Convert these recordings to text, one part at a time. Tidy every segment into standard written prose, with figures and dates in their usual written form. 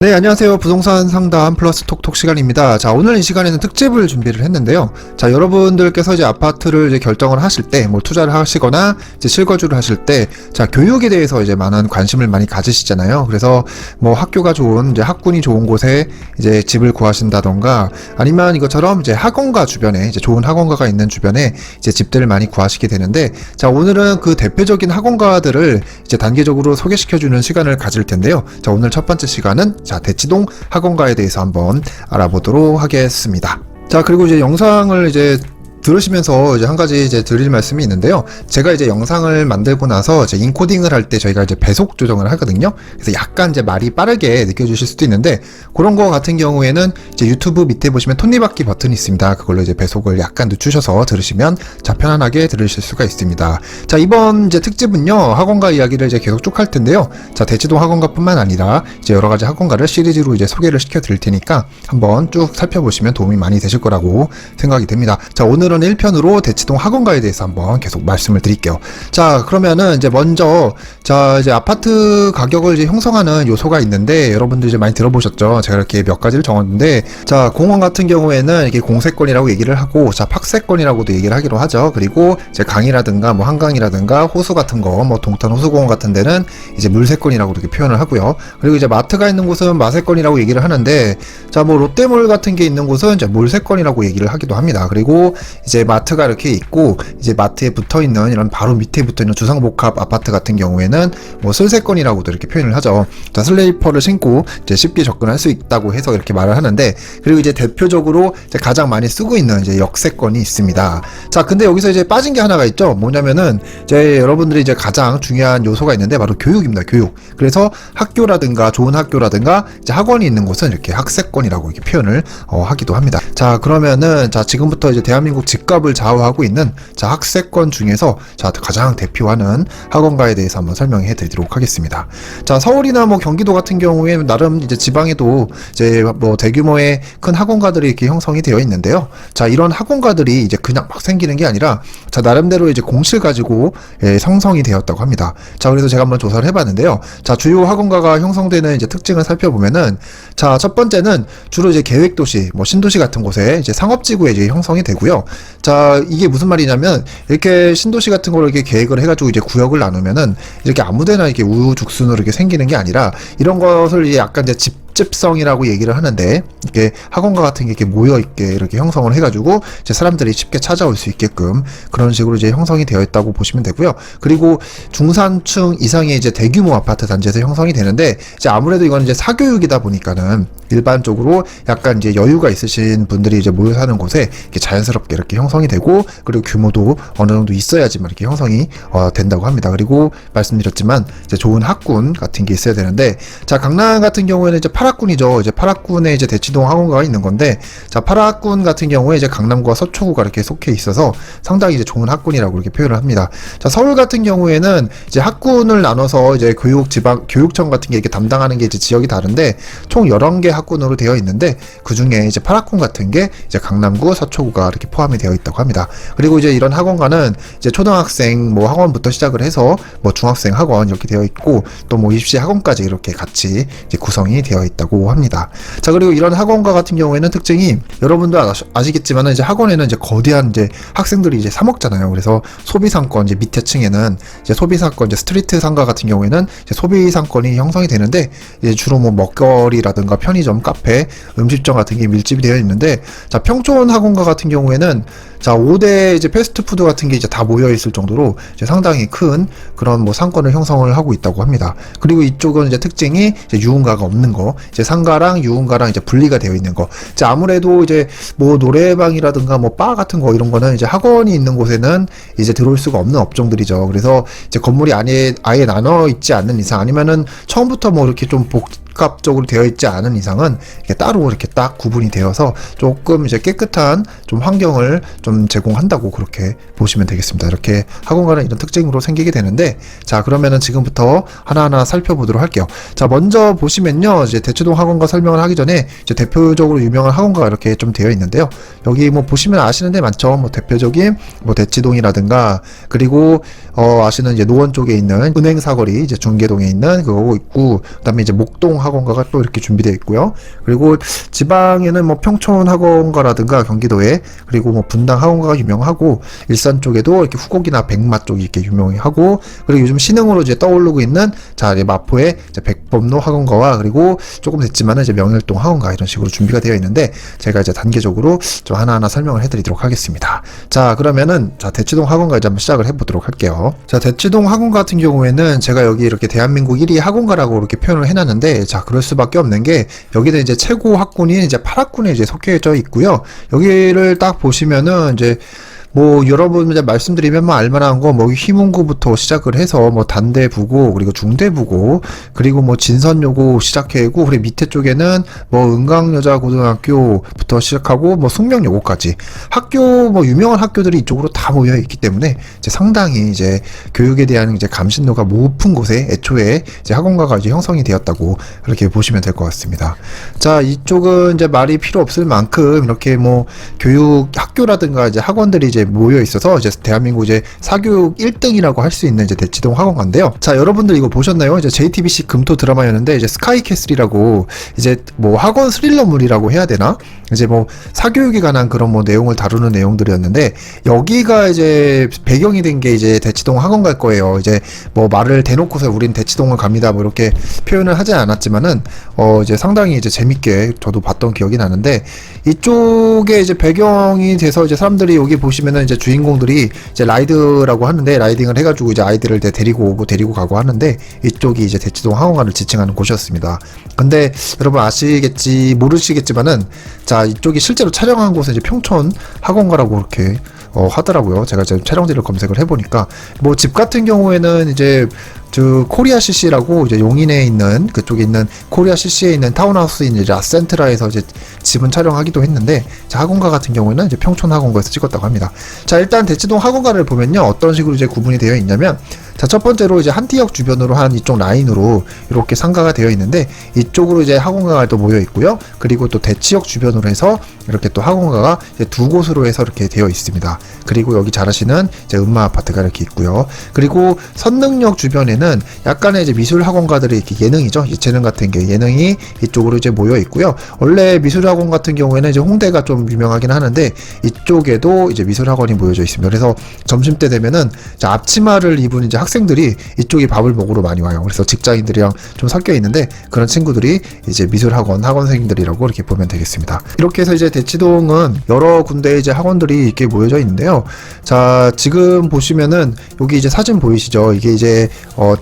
네, 안녕하세요. 부동산 상담 플러스 톡톡 시간입니다. 자, 오늘 이 시간에는 특집을 준비를 했는데요. 자, 여러분들께서 이제 아파트를 이제 결정을 하실 때, 뭐 투자를 하시거나 이제 실거주를 하실 때, 자, 교육에 대해서 이제 많은 관심을 많이 가지시잖아요. 그래서 뭐 학교가 좋은, 이제 학군이 좋은 곳에 이제 집을 구하신다던가, 아니면 이것처럼 이제 학원가 주변에, 이제 좋은 학원가가 있는 주변에 이제 집들을 많이 구하시게 되는데, 자, 오늘은 그 대표적인 학원가들을 이제 단계적으로 소개시켜주는 시간을 가질 텐데요. 자, 오늘 첫 번째 시간은 자, 대치동 학원가에 대해서 한번 알아보도록 하겠습니다. 자, 그리고 이제 영상을 이제 들으시면서 이제 한 가지 이제 드릴 말씀이 있는데요. 제가 이제 영상을 만들고 나서 이제 인코딩을 할 때 저희가 이제 배속 조정을 하거든요. 그래서 약간 이제 말이 빠르게 느껴지실 수도 있는데, 그런 거 같은 경우에는 이제 유튜브 밑에 보시면 톱니바퀴 버튼이 있습니다. 그걸로 이제 배속을 약간 늦추셔서 들으시면 자, 편안하게 들으실 수가 있습니다. 자, 이번 이제 특집은요, 학원가 이야기를 이제 계속 쭉 할 텐데요. 자, 대치동 학원가뿐만 아니라 이제 여러 가지 학원가를 시리즈로 이제 소개를 시켜 드릴 테니까 한번 쭉 살펴보시면 도움이 많이 되실 거라고 생각이 됩니다. 자, 오늘은 1편으로 대치동 학원가에 대해서 한번 계속 말씀을 드릴게요. 자, 그러면은 이제 먼저 자, 이제 아파트 가격을 이제 형성하는 요소가 있는데, 여러분들 이제 많이 들어보셨죠? 제가 이렇게 몇 가지를 적었는데, 자, 공원 같은 경우에는 이게 공세권이라고 얘기를 하고, 자, 팍세권이라고도 얘기를 하기로 하죠. 그리고 이제 강이라든가 뭐 한강이라든가 호수 같은 거, 뭐 동탄 호수공원 같은 데는 이제 물세권이라고 이렇게 표현을 하고요. 그리고 이제 마트가 있는 곳은 마세권이라고 얘기를 하는데, 자, 뭐 롯데몰 같은 게 있는 곳은 이제 몰세권이라고 얘기를 하기도 합니다. 그리고 이제 마트가 이렇게 있고, 이제 마트에 붙어 있는 이런 바로 밑에 붙어 있는 주상복합 아파트 같은 경우에는 뭐 슬세권이라고도 이렇게 표현을 하죠. 자, 슬리퍼를 신고 이제 쉽게 접근할 수 있다고 해서 이렇게 말을 하는데, 그리고 이제 대표적으로 이제 가장 많이 쓰고 있는 이제 역세권이 있습니다. 자, 근데 여기서 이제 빠진 게 하나가 있죠. 뭐냐면은 이제 여러분들이 이제 가장 중요한 요소가 있는데 바로 교육입니다. 교육. 그래서 학교라든가 좋은 학교라든가 이제 학원이 있는 곳은 이렇게 학세권이라고 이렇게 표현을 하기도 합니다. 자, 그러면은 자, 지금부터 이제 대한민국 집값을 좌우하고 있는 자, 학세권 중에서 자, 가장 대표하는 학원가에 대해서 한번 설명해 드리도록 하겠습니다. 자, 서울이나 뭐 경기도 같은 경우에 나름 이제 지방에도 이제 뭐 대규모의 큰 학원가들이 이렇게 형성이 되어 있는데요. 자, 이런 학원가들이 이제 그냥 막 생기는 게 아니라 자, 나름대로 이제 공실 가지고 형성이 되었다고 합니다. 자, 그래서 제가 한번 조사를 해봤는데요. 자, 주요 학원가가 형성되는 이제 특징을 살펴보면은, 자, 첫 번째는 주로 이제 계획도시, 뭐 신도시 같은 곳에 이제 상업지구에 이제 형성이 되고요. 자, 이게 무슨 말이냐면, 이렇게 신도시 같은 걸 이렇게 계획을 해가지고 이제 구역을 나누면은 이렇게 아무데나 이렇게 우후죽순으로 이렇게 생기는 게 아니라, 이런 것을 이제 약간 이제 집집성이라고 얘기를 하는데, 이렇게 학원가 같은 게 이렇게 모여있게 이렇게 형성을 해가지고 이제 사람들이 쉽게 찾아올 수 있게끔 그런 식으로 이제 형성이 되어 있다고 보시면 되고요. 그리고 중산층 이상의 이제 대규모 아파트 단지에서 형성이 되는데, 이제 아무래도 이건 이제 사교육이다 보니까는 일반적으로 약간 이제 여유가 있으신 분들이 이제 모여 사는 곳에 이렇게 자연스럽게 이렇게 형성이 되고, 그리고 규모도 어느 정도 있어야지만 이렇게 형성이 된다고 합니다. 그리고 말씀드렸지만 이제 좋은 학군 같은 게 있어야 되는데, 자, 강남 같은 경우에는 이제 파락군이죠. 이제 파락군에 이제 대치동 학원가가 있는 건데, 자, 파락군 같은 경우에 이제 강남구와 서초구가 이렇게 속해 있어서 상당히 이제 좋은 학군이라고 이렇게 표현을 합니다. 자, 서울 같은 경우에는 이제 학군을 나눠서 이제 교육청 같은 게 이렇게 담당하는 게 이제 지역이 다른데, 총 11개 학군으로 되어 있는데, 그 중에 이제 파락군 같은 게 이제 강남구, 서초구가 이렇게 포함이 되어 있다고 합니다. 그리고 이제 이런 학원가는 이제 초등학생 뭐 학원부터 시작을 해서 뭐 중학생 학원 이렇게 되어 있고, 또 뭐 입시 학원까지 이렇게 같이 이제 구성이 되어 있다고 합니다. 자, 그리고 이런 학원가 같은 경우에는 특징이, 여러분도 아시겠지만 이제 학원에는 이제 거대한 이제 학생들이 이제 사 먹잖아요. 그래서 소비상권, 이제 밑에 층에는 이제 소비상권, 이제 스트리트 상가 같은 경우에는 이제 소비상권이 형성이 되는데, 이제 주로 뭐 먹거리라든가 편의점, 카페, 음식점 같은 게 밀집이 되어 있는데, 자, 평촌 학원가 같은 경우에는 자, 5대 이제 패스트푸드 같은 게 이제 다 모여 있을 정도로 이제 상당히 큰 그런 뭐 상권을 형성을 하고 있다고 합니다. 그리고 이쪽은 이제 특징이 이제 유흥가가 없는 거, 이제 상가랑 유흥가랑 이제 분리가 되어 있는 거. 이제 아무래도 이제 뭐 노래방이라든가 뭐 바 같은 거 이런 거는 이제 학원이 있는 곳에는 이제 들어올 수가 없는 업종들이죠. 그래서 이제 건물이 아예 나눠 있지 않는 이상, 아니면은 처음부터 뭐 이렇게 좀 복합적으로 되어 있지 않은 이상은 이렇게 따로 이렇게 딱 구분이 되어서 조금 이제 깨끗한 좀 환경을 좀 제공한다고 그렇게 보시면 되겠습니다. 이렇게 학원가는 이런 특징으로 생기게 되는데, 자, 그러면은 지금부터 하나하나 살펴보도록 할게요. 자, 먼저 보시면요, 이제 대치동 학원가 설명을 하기 전에 이제 대표적으로 유명한 학원가가 이렇게 좀 되어 있는데요. 여기 뭐 보시면 아시는 데 많죠. 뭐 대표적인 뭐 대치동이라든가, 그리고 아시는 이제 노원 쪽에 있는 은행 사거리 이제 중계동에 있는 그거 있고, 그다음에 이제 목동 학원가가 또 이렇게 준비되어 있고요. 그리고 지방에는 뭐 평촌 학원가라든가 경기도에, 그리고 뭐 분당 학원가가 유명하고, 일산 쪽에도 이렇게 후곡이나 백마 쪽이 이렇게 유명하고, 그리고 요즘 신흥으로 이제 떠오르고 있는 자 이제 마포의 이제 백범로 학원가와, 그리고 조금 됐지만은 이제 명일동 학원가, 이런 식으로 준비가 되어 있는데, 제가 이제 단계적으로 좀 하나하나 설명을 해드리도록 하겠습니다. 자, 그러면은 자 대치동 학원가 이제 한번 시작을 해보도록 할게요. 자, 대치동 학원가 같은 경우에는 제가 여기 이렇게 대한민국 1위 학원가라고 이렇게 표현을 해놨는데, 자 그럴 수밖에 없는 게 여기는 이제 최고 학군이 이제 8학군에 이제 속해져 있고요. 여기를 딱 보시면은 이제 뭐 여러분 이제 말씀드리면 뭐 알만한 거 뭐 휘문고부터 시작을 해서 뭐 단대부고, 그리고 중대부고, 그리고 뭐 진선여고 시작해고, 그리고 밑에 쪽에는 뭐 은강여자고등학교부터 시작하고 뭐 숙명여고까지 학교, 뭐 유명한 학교들이 이쪽으로 다 모여 있기 때문에 이제 상당히 이제 교육에 대한 이제 감신도가 높은 곳에 애초에 이제 학원가가 이제 형성이 되었다고 그렇게 보시면 될 것 같습니다. 자, 이쪽은 이제 말이 필요 없을 만큼 이렇게 뭐 교육 학교라든가 이제 학원들이 이제 모여 있어서 이제 대한민국 이제 사교육 1등이라고 할 수 있는 이제 대치동 학원가인데요. 자, 여러분들 이거 보셨나요? 이제 JTBC 금토 드라마였는데 이제 스카이캐슬이라고 이제 뭐 학원 스릴러물이라고 해야 되나? 이제 뭐 사교육에 관한 그런 뭐 내용을 다루는 내용들이었는데, 여기가 이제 배경이 된 게 이제 대치동 학원 갈 거예요. 이제 뭐 말을 대놓고서 우린 대치동을 갑니다 뭐 이렇게 표현을 하지 않았지만은 이제 상당히 이제 재밌게 저도 봤던 기억이 나는데, 이쪽에 이제 배경이 돼서 이제 사람들이 여기 보시면은 이제 주인공들이 이제 라이드라고 하는데, 라이딩을 해가지고 이제 아이들을 데리고 오고 데리고 가고 하는데, 이쪽이 이제 대치동 학원가를 지칭하는 곳이었습니다. 근데 여러분 아시겠지 모르시겠지만은, 자 이쪽이 실제로 촬영한 곳은 이제 평촌 학원가라고 이렇게 하더라고요. 제가 지금 촬영지를 검색을 해보니까 뭐 집 같은 경우에는 이제 코리아 CC라고 이제 용인에 있는 그쪽에 있는 코리아 CC에 있는 타운하우스인 이제 라센트라에서 이제 집은 촬영하기도 했는데, 자 학원가 같은 경우에는 이제 평촌 학원가에서 찍었다고 합니다. 자, 일단 대치동 학원가를 보면요, 어떤 식으로 이제 구분이 되어 있냐면, 자 첫 번째로 이제 한티역 주변으로 한 이쪽 라인으로 이렇게 상가가 되어 있는데, 이쪽으로 이제 학원가가 또 모여 있고요. 그리고 또 대치역 주변으로 해서 이렇게 또 학원가가 이제 두 곳으로 해서 이렇게 되어 있습니다. 그리고 여기 잘 아시는 이제 음마 아파트가 이렇게 있고요. 그리고 선릉역 주변에는 약간의 이제 미술 학원가들이 이렇게 예능이죠, 예체능 같은 게 예능이 이쪽으로 이제 모여 있고요. 원래 미술 학원 같은 경우에는 이제 홍대가 좀 유명하긴 하는데, 이쪽에도 이제 미술 학원이 모여져 있습니다. 그래서 점심 때 되면은 앞치마를 입은 이제 학생들이 이쪽에 밥을 먹으러 많이 와요. 그래서 직장인들이랑 좀 섞여 있는데, 그런 친구들이 이제 미술 학원 학원생들이라고 이렇게 보면 되겠습니다. 이렇게 해서 이제 대치동은 여러 군데 이제 학원들이 이렇게 모여져 있는데요. 자, 지금 보시면은 여기 이제 사진 보이시죠? 이게 이제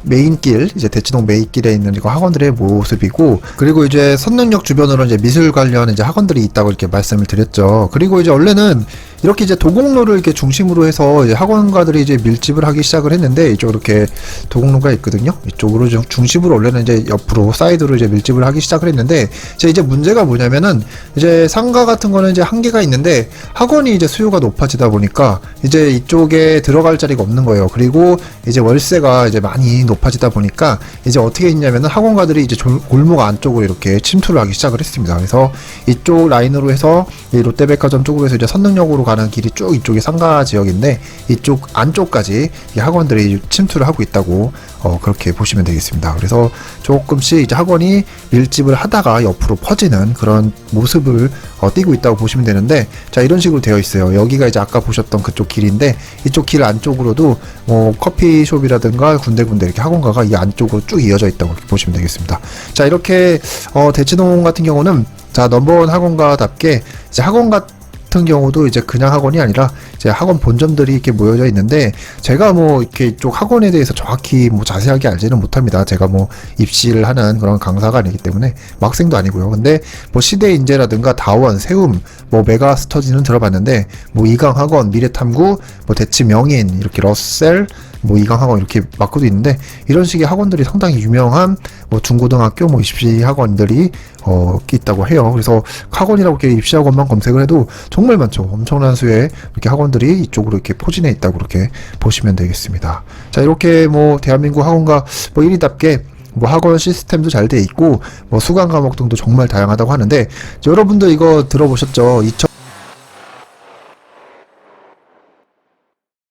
메인길, 이제 대치동 메인길에 있는 이거 학원들의 모습이고, 그리고 이제 선릉역 주변으로 이제 미술 관련 이제 학원들이 있다고 이렇게 말씀을 드렸죠. 그리고 이제 원래는 이렇게 이제 도곡로를 이렇게 중심으로 해서 이제 학원가들이 이제 밀집을 하기 시작을 했는데, 이쪽으로 이렇게 도곡로가 있거든요. 이쪽으로 중심으로 원래는 이제 옆으로 사이드로 이제 밀집을 하기 시작을 했는데, 이제 문제가 뭐냐면은 이제 상가 같은 거는 이제 한계가 있는데, 학원이 이제 수요가 높아지다 보니까 이제 이쪽에 들어갈 자리가 없는 거예요. 그리고 이제 월세가 이제 많이 높아지다 보니까 이제 어떻게 했냐면은 학원가들이 이제 골목 안쪽으로 이렇게 침투를 하기 시작을 했습니다. 그래서 이쪽 라인으로 해서 이 롯데백화점 쪽으로 해서 이제 선릉역으로 가는 길이 쭉 이쪽이 상가 지역인데, 이쪽 안쪽까지 이 학원들이 침투를 하고 있다고 그렇게 보시면 되겠습니다. 그래서 조금씩 이제 학원이 밀집을 하다가 옆으로 퍼지는 그런 모습을 띄고 있다고 보시면 되는데, 자 이런 식으로 되어 있어요. 여기가 이제 아까 보셨던 그쪽 길인데, 이쪽 길 안쪽으로도 뭐 커피숍이라든가 군데군데 이렇게 학원가가 이 안쪽으로 쭉 이어져 있다고 이렇게 보시면 되겠습니다. 자, 이렇게 대치동 같은 경우는 자 넘버원 학원가답게 이제 학원 같은 경우도 이제 그냥 학원이 아니라 이제 학원 본점들이 이렇게 모여져 있는데, 제가 뭐 이렇게 이쪽 학원에 대해서 정확히 뭐 자세하게 알지는 못합니다. 제가 뭐 입시를 하는 그런 강사가 아니기 때문에, 뭐 학생도 아니고요. 근데 뭐 시대인재라든가 다원, 세움, 뭐 메가스터디는 들어봤는데, 뭐 이강학원, 미래탐구, 뭐 대치명인, 이렇게 러셀, 뭐 이강학원 이렇게 마크도 있는데, 이런 식의 학원들이 상당히 유명한 뭐 중고등학교 뭐 입시 학원들이 있다고 해요. 그래서 학원이라고 이렇게 입시 학원만 검색을 해도 정말 많죠. 엄청난 수의 이렇게 학원들이 이쪽으로 이렇게 포진해 있다고 그렇게 보시면 되겠습니다. 자, 이렇게 뭐 대한민국 학원가 뭐 1위답게 뭐 학원 시스템도 잘 돼 있고, 뭐 수강 과목 등도 정말 다양하다고 하는데, 여러분들 이거 들어보셨죠?